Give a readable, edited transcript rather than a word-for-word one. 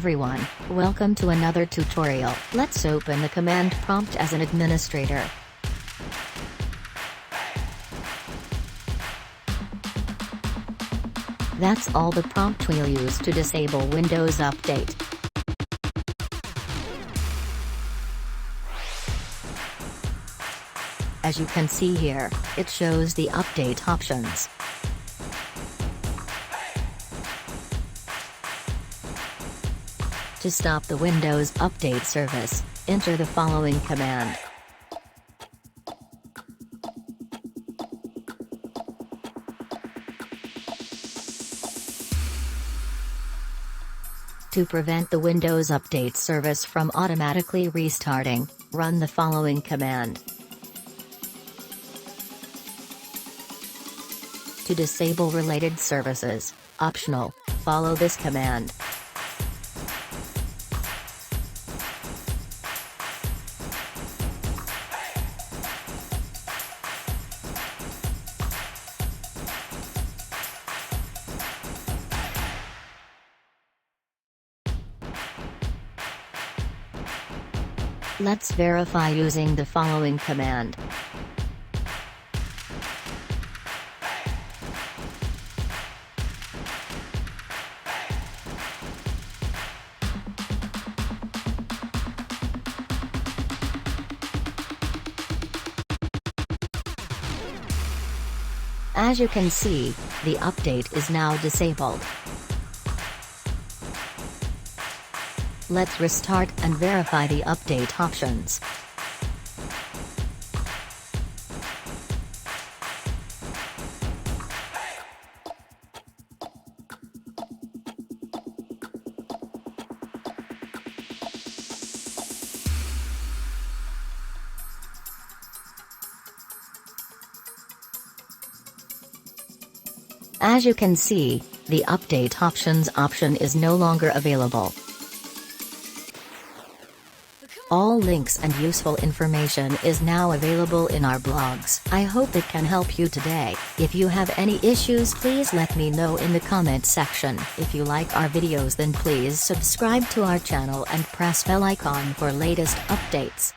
everyone, welcome to another tutorial. Let's open the command prompt as an administrator. That's all the prompt we'll use to disable Windows Update. As you can see here, it shows the update options. To stop the Windows Update service, enter the following command. To prevent the Windows Update service from automatically restarting, run the following command. To disable related services, optional, follow this command. Let's verify using the following command. As you can see, the update is now disabled. Let's restart and verify the update options. As you can see, the update options option is no longer available. All links and useful information is now available in our blogs. I hope it can help you today. If you have any issues, please let me know in the comment section. If you like our videos, then please subscribe to our channel and press bell icon for latest updates.